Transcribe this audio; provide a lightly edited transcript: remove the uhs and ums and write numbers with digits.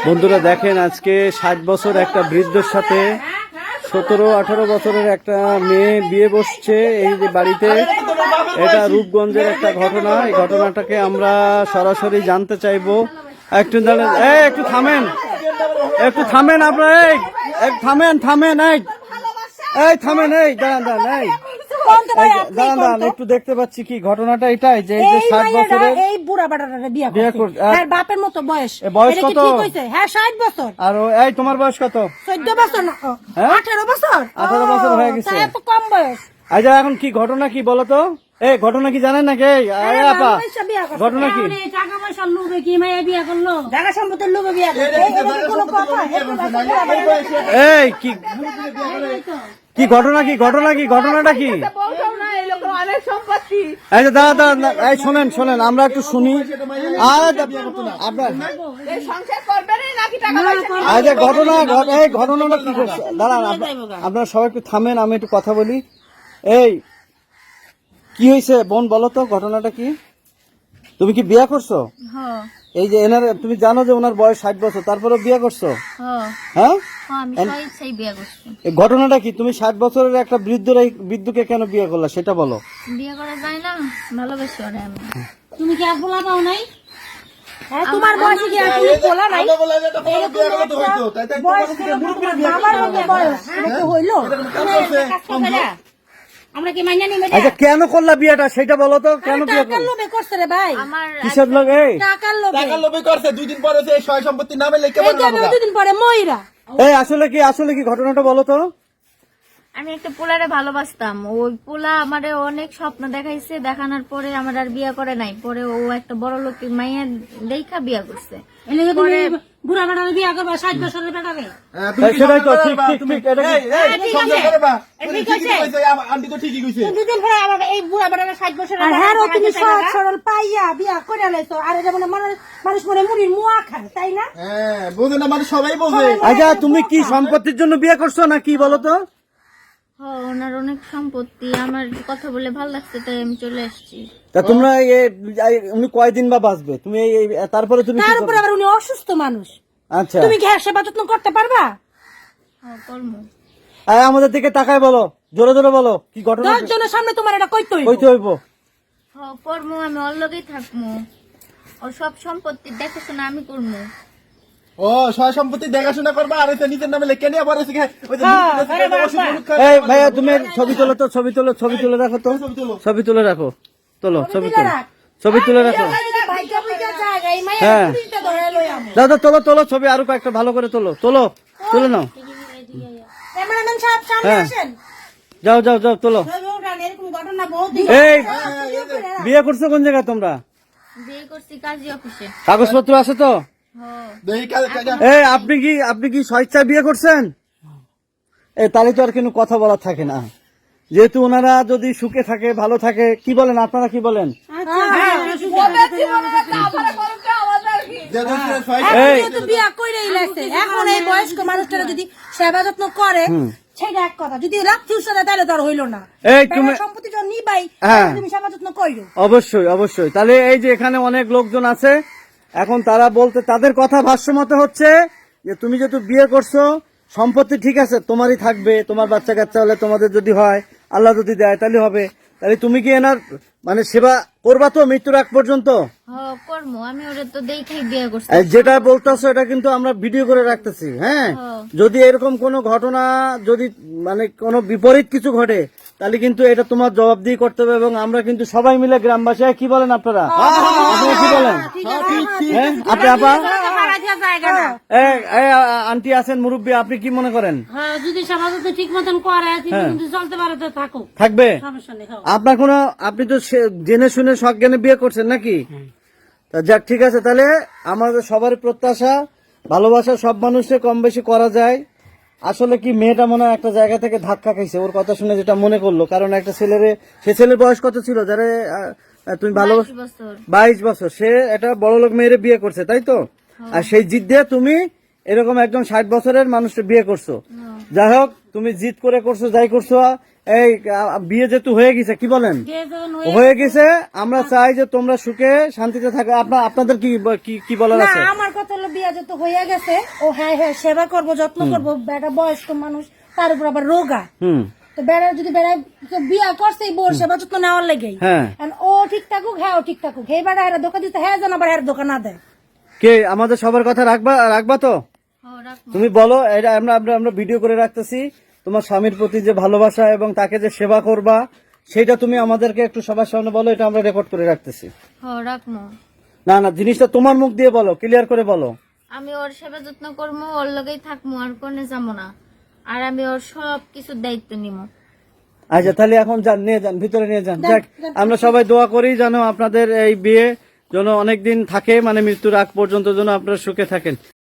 বন্ধুরা দেখেন, আজকে 60 বছর একটা বৃদ্ধের সাথে 17-18 বছরের একটা মেয়ে বিয়ে বসছে এই যে বাড়িতে। এটা রূপগঞ্জের একটা ঘটনা। এই ঘটনাটাকে আমরা সরাসরি জানতে চাইবো। একটু দাঁড়ান, একটু থামেন, একটু থামেন আপনারা, থামেন থামেন, এই থামেন, দাঁড়ান দাঁড়ান, দাঁড়ান, একটু দেখতে পাচ্ছি কি ঘটনাটা এটাই যে 60 বছরের এই বুড়া বাটাটা বিয়ে করছে। বাপের মতো বয়স। বয়স কত? হ্যাঁ 60 বছর। আর এই তোমার বয়স কত? 14 বছর না 18 বছর। 18 বছর হয়ে গেছে। এত কম বয়স। আচ্ছা, এখন কি ঘটনা কি বলো তো? এই ঘটনা কি জানেন নাকি? আপা ঘটনা কি? টাকা পয়সার লোভে কি মাইয়া বিয়ে করলো? জায়গা সম্পত্তির লোভে বিয়ে করলো। কোনো কথা? এই কি ঘটনা কি? ঘটনা কি? ঘটনাটা কি? আচ্ছা দাদা, এই শোনেন, আমরা একটু শুনি। আপনার আচ্ছা ঘটনাটা কি করছে? দাঁড়ান, আপনারা সবাই একটু থামেন, আমি একটু কথা বলি। এই কি হয়েছে বোন, বলো তো ঘটনাটা কি? তুমি কি বিয়ে করছো? এই যে এনার, তুমি জানো যে ওনার বয়স 60 বছর, তারপরে বিয়ে করছো? হ্যাঁ, ঘটনাটা কি? তুমি 60 বছরের একটা বৃদ্ধকে কেন বিয়ে করলা সেটা বলো। বিয়ে করা যায় না, ভালোবাসি ওরে আমি। তুমি কি আর বলা পাও নাই? হ্যাঁ, তোমার বয়সে কি আর তুমি বলা নাই? বয়স বাবার মতো বয়স এটা হইলো। আমরা কি মাইনা নিব? আচ্ছা, কেন করলা বিয়েটা সেটা বলো তো। কেন বিয়ে টাকার লোভে করছে রে ভাই। আমার কিসের লোক? এই টাকার লোভে করছে। 2 দিন পরে সেই সয় সম্পত্তি নামে লিখে বলবো। 2 দিন পরে মইরা। এই আসলে কি ঘটনাটা বলো তো। আমি একটা পোলারে ভালোবাসতাম। ওই পোলা আমারে অনেক স্বপ্ন দেখাইছে, দেখানোর পরে আমার আর বিয়ে করে নাই। পরে ও একটা বড় লোকের মাইয়া দেখা বিয়ে করছে। এলাকা তুমি বুড়া বেটারে বিয়ে করবা 60 বছরের বেটারে? সেটাই তো ঠিক। এটা আন্টি তো ঠিকই কইছে। 2 দিন পরে আবার এই বুড়া বেটারে 60 বছরের আর হ্যাঁ তুমি সহজ সরল পাইয়া বিয়ে করে লাইছো। আর এটা মানে মানুষ মনে মুড়ির মুয়া খায়, তাই না? হ্যাঁ, বোঝে না মানে সবাই বোঝে। আচ্ছা, তুমি কি সম্পত্তির জন্য বিয়ে করছো না কি বলো তো? ওনার অনেক সম্পত্তি, আমার কথা বলে ভালো লাগছে তাই আমি চলে আসছি। তা তোমরা উনি কয়দিন বা বাঁচবে? তুমি তারপরে তুমি কি তারপরে করবে? আবার উনি অসুস্থ মানুষ। আচ্ছা, তুমি কি সেবা যত্ন করতে পারবা? কর্ম আমাদের দিকে তাকায় বলো, জোরে জোরে বলো কি ঘটনা। 10 জনের সামনে তোমার এটা কইতে কইতে হইব। কর্ম আমি ওর লগেই থাকবো। ও সব সম্পত্তি দেখাশোনা আমি করবো। ও সয় সম্পত্তি দেখাশোনা করবা আর এটা নিজের নামে লিখে নিয়ে পরে এই ভাইয়া, তুমি ছবি তোলো তো, ছবি তুলে রাখো তো, ছবি তুলে রাখো, ছবি তুলে রাখো। হ্যাঁ দাদা, তোলো ছবি, আরো কয়েকটা ভালো করে তুলে নাও। ক্যামেরাম্যান সাহেব সামনে হ্যাঁ, আসেন। যাও তোলো। এরকম ঘটনা বহুত এই বিয়ে করছো কোন জায়গায় তোমরা? বিয়ে করছি কাজী অফিসে। কাগজপত্র আছে তো? এই আপনি কি স্বেচ্ছায় বিয়ে করছেন? তাহলে তো আর কোনো কথা বলার থাকে না। যেহেতু ওনারা যদি সুখে থাকে, ভালো থাকে, কি বলেন আপনারা, কি বলেন? বিয়া কইরাই লাগছে। এখন এই বয়স্ক মানুষটারা যদি সেবা যত্ন করে সেটা এক কথা, যদি রাত্রি উৎসবে তাহলে তো আর হইলো না। এই তুমি সম্পত্তি যখন নিবাই, তুমি সেবা যত্ন কইরো। অবশ্যই। তাহলে এই যে এখানে অনেক লোকজন আছে, এখন তারা বলতে, তাদের কথা ভাষ্যমতে হচ্ছে যে তুমি যেহেতু বিয়ে করছো, সম্পত্তি ঠিক আছে তোমারই থাকবে, তোমার বাচ্চা কাচ্চা হলে তোমাদের যদি হয়, আল্লাহ যদি দেয় তাহলে হবে। তাহলে তুমি কি এনার মানে সেবা করবা তো মৃত্যুর আগ পর্যন্ত? কর্ম আমি ওরে তো দেখেই বিয়ে করছি। যেটা বলতেছো এটা কিন্তু আমরা ভিডিও করে রাখতেছি। হ্যাঁ, যদি এরকম কোনো ঘটনা, যদি মানে কোনো বিপরীত কিছু ঘটে, তাহলে কিন্তু এটা তোমার জবাবদিহি করতে হবে। এবং আমরা কিন্তু সবাই মিলে গ্রামবাসী, কি বলেন আপনারা? আপনারা কি বলেন? হ্যাঁ, আপনি আপা, আন্টি আছেন, মুরব্বী, আপনি কি মনে করেন? যদি সেবা যত্ন ঠিক মতন করে, চলতে পারে তো থাকবে। সমস্যা নেই। আপনার কোনো, আপনি তো জেনে শুনে সজ্ঞানে বিয়ে করছেন নাকি? যাক, ঠিক আছে। তাহলে আমাদের সবার প্রত্যাশা, ভালোবাসা সব মানুষে কম বেশি করা যায়। আসলে কি মেয়েটা মনে হয় একটা জায়গা থেকে ধাক্কা খাইছে, ওর কথা শুনে যেটা মনে করলো। কারণ একটা সে ছেলের বয়স কত ছিল যারা তুমি ভালোবাসো? 22 বছর। সে একটা বড় লোক মেয়েরে বিয়ে করছে, তাই তো? আর সেই জিদ দিয়ে তুমি এরকম একজন 60 বছরের মানুষকে বিয়ে করছো। যাই হোক, তুমি জিদ করে করছো, যাই করছো, এই বিয়ে যেহেতু হয়ে গেছে, কি বলেন, বিয়ে যখন হয়ে গেছে, আমরা চাই যে তোমরা সুখে শান্তিতে থাকো। আপনাদের কি বলার না, আছে? আমার কথা হলো বিয়া যত হয়ে গেছে, ও হ্যাঁ হ্যাঁ সেবা করবো, যত্ন করবো, বেটা বয়স্ক মানুষ, তার উপর আবার রোগা। তো বেড়া যদি বেড়া বিয়া করছে এই বউর সেবা যত্ন নেওয়ার লেগেই, হ্যাঁ। ও ঠিক থাকুক, হ্যাঁ ও ঠিক থাকুক, এই বেড়া এরা ধোকা দিতে, হ্যাঁ যেন আবার এর ধোকা না দেয়। কে আমাদের সবার কথা রাখবা তো? তুমি বলো, এটা আমরা ভিডিও করে রাখতেছি, তোমার স্বামীর প্রতি যে ভালোবাসা এবং তাকে যে সেবা করবা, সেটা তুমি আমাদেরকে একটু সবার সামনে বলো, এটা আমরা রেকর্ড করে রাখতেছি। রাখবো। না জিনিসটা তোমার মুখ দিয়ে বলো, ক্লিয়ার করে বলো। আমি ওর সেবা যত্ন করবো, ওর লগেই থাকবো, আর কোনে যাবো না, আর আমি ওর সব কিছুর দায়িত্ব নিব। আচ্ছা তাহলে এখন যান, নিয়ে যান, ভিতরে নিয়ে যান। যাক, আমরা সবাই দোয়া করি যেন আপনাদের এই বিয়ে যেন অনেকদিন থাকে, মানে মৃত্যুর আগ পর্যন্ত যেন আপনারা সুখে থাকেন।